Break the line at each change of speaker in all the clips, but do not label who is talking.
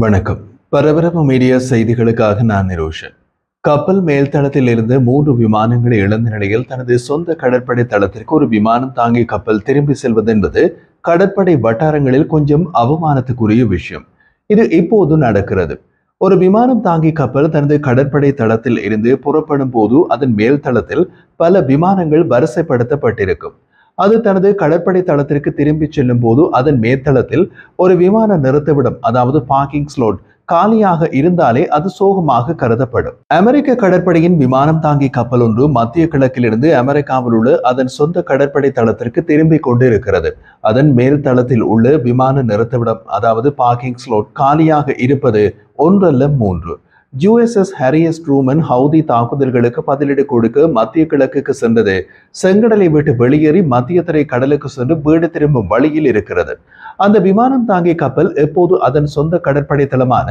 வணக்கம். பரபரப்பு மீடியா செய்திகளுக்காக நான் நிரோஷன். கப்பல் மேல்தளத்தில் இருந்து 3 விமானங்களை இழந்த நிலையில் தனது சொந்த கடற்படை தளத்திற்கு ஒரு விமானம் தாங்கி கப்பல் திரும்பி செல்வது என்பது கடற்படை வட்டாரங்களில் கொஞ்சம் அவமானத்துக்குரிய விஷயம். இது இப்போது நடக்கிறது. ஒரு விமானம் தாங்கி கப்பல் தனது கடற்படை தளத்தில் இருந்து புறப்படும் போது அதன் மேல்தளத்தில் பல விமானங்கள் வரிசைப்படுத்தப்பட்டிருக்கும். அது தனது கடற்படை தளத்திற்கு திரும்பி செல்லும் போது அதன் மேற்தளத்தில் ஒரு விமான நிறுத்தவிடம், அதாவது பார்க்கிங் ஸ்லோட் காலியாக இருந்தாலே அது சோகமாக கருதப்படும். அமெரிக்க கடற்படையின் விமானம் தாங்கி கப்பல் ஒன்று மத்திய கிழக்கிலிருந்து அமெரிக்காவில் உள்ள அதன் சொந்த கடற்படை தளத்திற்கு திரும்பிக் கொண்டிருக்கிறது. அதன் மேல் தளத்தில் உள்ள விமான நிறுத்தவிடம், அதாவது பார்க்கிங் ஸ்லோட் காலியாக இருப்பது ஒன்றல்ல 3. USS ஹாரியஸ் ட்ரூமன் ஹவுதி தாக்குதல்களுக்கு பதிலடி கொடுக்க மத்திய கிழக்குக்கு சென்றது செங்கடலை விட்டு வெளியேறி மத்திய தரை கடலுக்கு சென்று வீடு திரும்பும் வழியில் இருக்கிறது. அந்த விமானம் தாங்கிய கப்பல் எப்போது அதன் சொந்த கடற்படை தளமான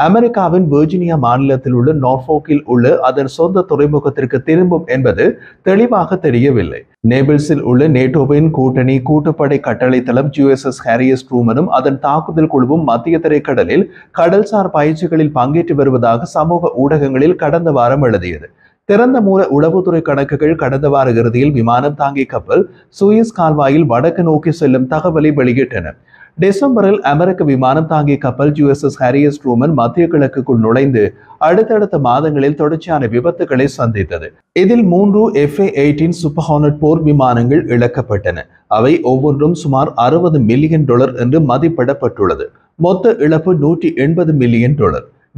அமெரிக்காவின் வெர்ஜீனியா மாநிலத்தில் உள்ள நார்ஃபோக்கில் உள்ள அதன் சொந்த துறைமுகத்திற்கு திரும்பும் என்பது தெளிவாக தெரியவில்லை. நேபிள்ஸில் உள்ள நேட்டோவின் கூட்டணி கூட்டுப்படை கட்டளை தளம் USS ஹாரியஸ் ட்ரூமனும் அதன் தாக்குதல் குழுவும் மத்திய தரைக்கடலில் கடல்சார் பயிற்சிகளில் பங்கேற்று வருவதாக சமூக ஊடகங்களில் கடந்த வாரம் எழுதியது. திறந்த மூல உளவுத்துறை கணக்குகள் கடந்த வார இறுதியில் விமானம் தாங்கிய கப்பல் சூயஸ் கால்வாயில் வடக்கு நோக்கி செல்லும் தகவலை வெளியிட்டன. டிசம்பரில் அமெரிக்க விமானம் தாங்கிய கப்பல் USS ஹாரியஸ் ட்ரூமன் மத்திய கிழக்குக்குள் நுழைந்து அடுத்தடுத்த மாதங்களில் தொடர்ச்சியான விபத்துகளை சந்தித்தது. இதில் 3 FA-18 சூப்பர் ஹார்னட் போர் விமானங்கள் இழக்கப்பட்டன. அவை ஒவ்வொன்றும் சுமார் $60 மில்லியன் என்று மதிப்பிடப்பட்டுள்ளது. மொத்த இழப்பு $180 மில்லியன்.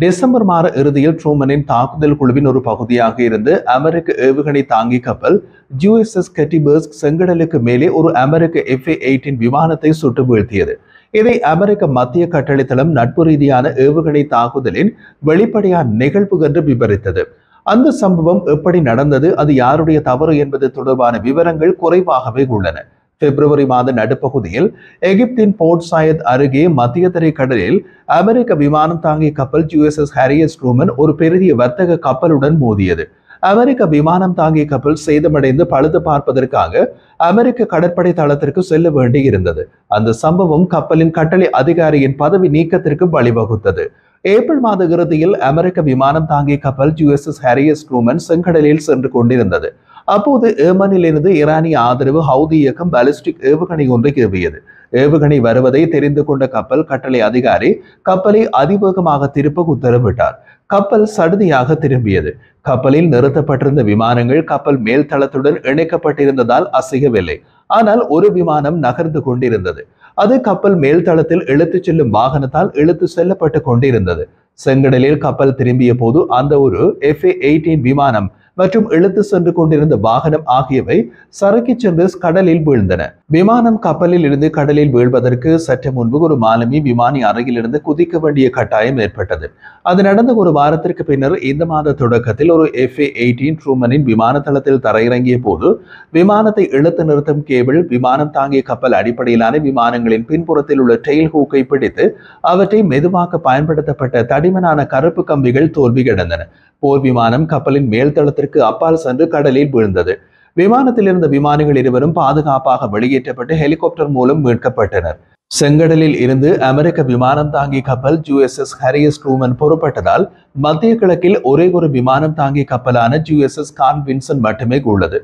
டிசம்பர் மாத இறுதியில் ட்ரூமனின் தாக்குதல் குழுவின் ஒரு பகுதியாக இருந்து அமெரிக்க ஏவுகணை தாங்கி கப்பல் USS கெட்டிபர்க் செங்கடலுக்கு மேலே ஒரு அமெரிக்க FA-18 விமானத்தை சுட்டு வீழ்த்தியது. இதை அமெரிக்க மத்திய கட்டளை தளம் நட்பு ரீதியான ஏவுகணை தாக்குதலின் வெளிப்படையான நிகழ்வு என்று விவரித்தது. அந்த சம்பவம் எப்படி நடந்தது, அது யாருடைய தவறு என்பது தொடர்பான விவரங்கள் குறைவாகவே உள்ளன. பிப்ரவரி மாத நடுப்பகுதியில் எகிப்தின் போர்ட் சாயத் அருகே மத்திய தரை கடலில் அமெரிக்க விமானம் தாங்கிய கப்பல் USS ஹாரியஸ் ட்ரூமன் ஒரு பெரிய வர்த்தக கப்பலுடன் மோதியது. அமெரிக்க விமானம் தாங்கிய கப்பல் சேதமடைந்து பழுது பார்ப்பதற்காக அமெரிக்க கடற்படை தளத்திற்கு செல்ல வேண்டியிருந்தது. அந்த சம்பவம் கப்பலின் கட்டளை அதிகாரியின் பதவி நீக்கத்திற்கு வழிவகுத்தது. ஏப்ரல் மாத இறுதியில் அமெரிக்க விமானம் தாங்கிய கப்பல் USS ஹாரியஸ் ட்ரூமன் செங்கடலில் சென்று கொண்டிருந்தது. அப்போது ஏமனில் இருந்து ஈரானிய ஆதரவு ஹவுதி இயக்கம் பாலிஸ்டிக் ஏவுகணை ஒன்றை ஏவியது. ஏவுகணை வருவதை தெரிந்து கொண்ட கப்பல் கட்டளை அதிகாரி கப்பலை அதிவேகமாக திருப்ப உத்தரவிட்டார். கப்பல் சடுதியாக திரும்பியது. கப்பலில் நிறுத்தப்பட்டிருந்த விமானங்கள் கப்பல் மேல் தளத்துடன் இணைக்கப்பட்டிருந்ததால் அசையவில்லை. ஆனால் ஒரு விமானம் நகர்ந்து கொண்டிருந்தது. அது கப்பல் மேல் தளத்தில் இழுத்துச் செல்லும் வாகனத்தால் இழுத்து செல்லப்பட்டு கொண்டிருந்தது. செங்கடலில் கப்பல் திரும்பிய போது அந்த ஒரு FA-18 விமானம் மற்றும் இழுத்து சென்று கொண்டிருந்த வாகனம் ஆகியவை சறுக்கி சென்று கடலில் வீழ்ந்தன. விமானம் கப்பலில் இருந்து கடலில் வீழ்வதற்கு சற்று முன்பு ஒரு மாலுமி விமானி அறையிலிருந்து குதிக்க வேண்டிய கட்டாயம் ஏற்பட்டது. அது நடந்த ஒரு வாரத்திற்கு பின்னர் இந்த மாத தொடக்கத்தில் ஒரு FA-18 ட்ரூமனின் விமான தளத்தில் தரையிறங்கிய போது விமானத்தை இழுத்து நிறுத்தும் கேபிள் விமானம் தாங்கிய கப்பல் அடிப்படையிலான விமானங்களின் பின்புறத்தில் உள்ள டெயில் ஹூக்கை பிடித்து அவற்றை மெதுவாக்க பயன்படுத்தப்பட்ட தடிமனான கருப்பு கம்பிகள் தோல்வி கிடந்தன. போர் விமானம் கப்பலின் மேல் தளத்திற்கு அப்பால் சென்று கடலில் வீழ்ந்தது. விமானத்தில் இருந்த விமானிகள் இருவரும் பாதுகாப்பாக வெளியேற்றப்பட்டு ஹெலிகாப்டர் மூலம் மீட்கப்பட்டனர். செங்கடலில் இருந்து அமெரிக்க விமானம் தாங்கிய கப்பல் USS ஹாரியஸ் ட்ரூமன் புறப்பட்டதால் மத்திய கிழக்கில் ஒரே ஒரு விமானம் தாங்கிய கப்பலான USS கார்ல் வின்சன் மட்டுமே உள்ளது.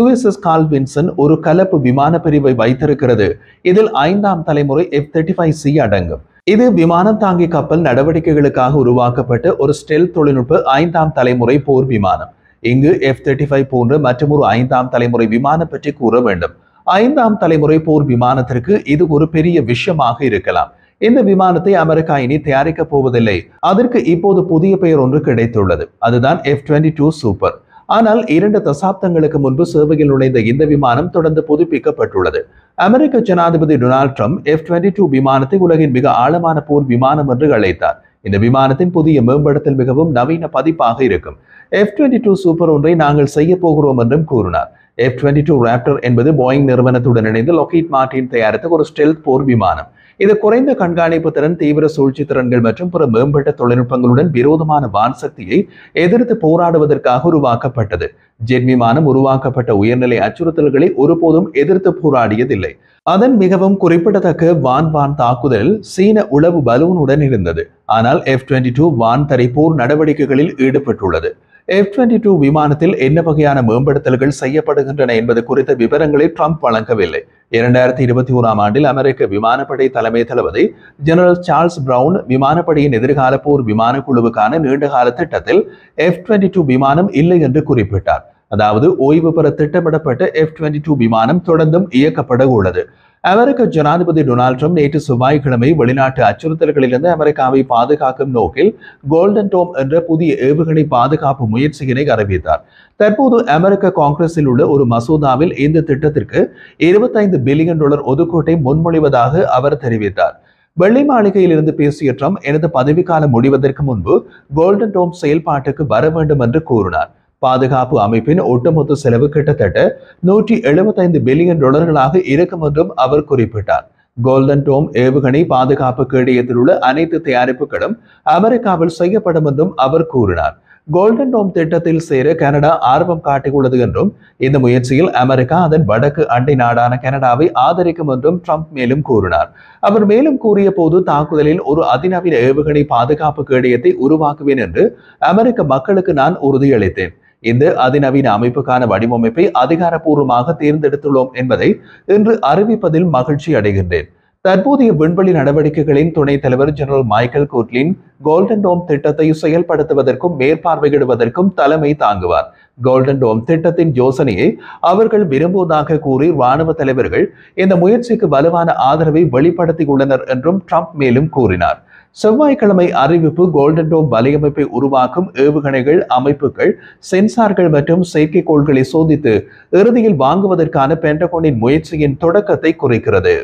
USS கார்ல் வின்சன் ஒரு கலப்பு விமான பிரிவை வைத்திருக்கிறது. இதில் 5ஆம் தலைமுறை F-35C அடங்கும். இது விமானம் தாங்கிய கப்பல் நடவடிக்கைகளுக்காக உருவாக்கப்பட்ட ஒரு ஸ்டெல்த் தொழில்நுட்ப 5ஆம் தலைமுறை போர் விமானம். இங்கு F-35 போன்ற மற்றொரு 5ஆம் தலைமுறை விமானம் பற்றி கூற வேண்டும். 5ஆம் தலைமுறை போர் விமானத்திற்கு இது ஒரு பெரிய விஷயமாக இருக்கலாம். இந்த விமானத்தை அமெரிக்கா இனி தயாரிக்கப் போவதில்லை. அதற்கு இப்போது புதிய பெயர் ஒன்று கிடைத்துள்ளது. அதுதான் F-22 சூப்பர். ஆனால் 2 தசாப்தங்களுக்கு முன்பு சேவையில் நுழைந்த இந்த விமானம் தொடர்ந்து புதுப்பிக்கப்பட்டுள்ளது. அமெரிக்க ஜனாதிபதி டொனால்ட் ட்ரம்ப் F-22 விமானத்தை உலகின் மிக ஆழமான போர் விமானம் என்று அழைத்தார். இந்த விமானத்தின் புதிய மேம்படுத்தல் மிகவும் நவீன பதிப்பாக இருக்கும். F-22 சூப்பர் ஒன்றை நாங்கள் செய்ய போகிறோம் என்றும் கூறினார். F-22 ராப்டர் என்பது போயிங் நிறுவனத்துடன் இணைந்து லாக்ஹீட் மார்டின் தயாரித்த ஒரு ஸ்டெல்த் போர் விமானம். இது குறைந்த கண்காணிப்பு திறன், தீவிர சூழ்ச்சி திறன்கள் மற்றும் பிற மேம்பட்ட தொழில்நுட்பங்களுடன் விரோதமான வான்சக்தியை எதிர்த்து போராடுவதற்காக உருவாக்கப்பட்டது. ஜெட் விமானம் உருவாக்கப்பட்ட உயர்நிலை அச்சுறுத்தல்களை ஒருபோதும் எதிர்த்து போராடியதில்லை. அதன் மிகவும் குறிப்பிடத்தக்க வான் தாக்குதல் சீன உளவு பலூனுடன் இருந்தது. ஆனால் F-22 வான்தரை போர் நடவடிக்கைகளில் ஈடுபட்டுள்ளது. F-22 விமானத்தில் என்ன வகையான மேம்படுத்தல்கள் செய்யப்படுகின்றன என்பது குறித்த விவரங்களை ட்ரம்ப் வழங்கவில்லை. 2021ஆம் ஆண்டில் அமெரிக்க விமானப்படை தலைமை தளபதி ஜெனரல் சார்ல்ஸ் பிரவுன் விமானப்படையின் எதிர்கால போர் விமான குழுவுக்கான நீண்டகால திட்டத்தில் F-22 விமானம் இல்லை என்று குறிப்பிட்டார். அதாவது ஓய்வு பெற திட்டமிடப்பட்ட F-22 விமானம் தொடர்ந்தும் இயக்கப்பட உள்ளது. அமெரிக்க ஜனாதிபதி டொனால்ட் ட்ரம்ப் நேற்று செவ்வாய்க்கிழமை வெளிநாட்டு அச்சுறுத்தல்களிலிருந்து அமெரிக்காவை பாதுகாக்கும் நோக்கில் கோல்டன் டோம் என்ற புதிய ஏவுகணை பாதுகாப்பு முயற்சியினை அறிவித்தார். தற்போது அமெரிக்க காங்கிரஸில் உள்ள ஒரு மசோதாவில் இந்த திட்டத்திற்கு $25 பில்லியன் ஒதுக்கீட்டை முன்மொழிவதாக அவர் தெரிவித்தார். வெள்ளை மாளிகையில் இருந்து பேசிய ட்ரம்ப், எனது பதவிக்காலம் முடிவதற்கு முன்பு கோல்டன் டோம் செயல்பாட்டுக்கு வர வேண்டும் என்று கூறினார். பாதுகாப்பு அமைப்பின் ஒட்டுமொத்த செலவு கிட்டத்தட்ட $175 பில்லியன் இருக்கும் என்றும் அவர் குறிப்பிட்டார். கோல்டன் டோம் ஏவுகணை பாதுகாப்பு கேடயத்தில் உள்ள அனைத்து தயாரிப்புகளும் அமெரிக்காவில் செய்யப்படும் என்றும் அவர் கூறினார். கோல்டன் டோம் திட்டத்தில் சேர கனடா ஆர்வம் காட்டியுள்ளது என்றும் இந்த முயற்சியில் அமெரிக்கா அதன் வடக்கு அண்டை நாடான கனடாவை ஆதரிக்கும் என்றும் ட்ரம்ப் மேலும் கூறினார். அவர் மேலும் கூறிய போது, தாக்குதலில் ஒரு அதிநவீன ஏவுகணை பாதுகாப்பு கேடயத்தை உருவாக்குவேன் என்று அமெரிக்க மக்களுக்கு நான் உறுதியளித்தேன். இந்த அதிநவீன அமைப்புக்கான வடிவமைப்பை அதிகாரப்பூர்வமாக தேர்ந்தெடுத்துள்ளோம் என்பதை இன்று அறிவிப்பதில் மகிழ்ச்சி அடைகின்றேன். தற்போதைய விண்வெளி நடவடிக்கைகளின் துணைத் தலைவர் ஜெனரல் மைக்கேல் கோட்லின் கோல்டன் டோம் திட்டத்தை செயல்படுத்துவதற்கும் மேற்பார்வையிடுவதற்கும் தலைமை தாங்குவார். கோல்டன் டோம் திட்டத்தின் யோசனையை அவர்கள் விரும்புவதாக கூறி ராணுவ தலைவர்கள் இந்த முயற்சிக்கு வலுவான ஆதரவை வெளிப்படுத்தியுள்ளனர் என்றும் ட்ரம்ப் மேலும் கூறினார். செவ்வாய்க்கிழமை அறிவிப்பு கோல்டன் டோம் வலையமைப்பை உருவாக்கும் ஏவுகணைகள், அமைப்புகள், சென்சார்கள் மற்றும் செயற்கைக்கோள்களை சோதித்து இறுதியில் வாங்குவதற்கான பென்டகோனின் முயற்சியின் தொடக்கத்தை குறிக்கிறது.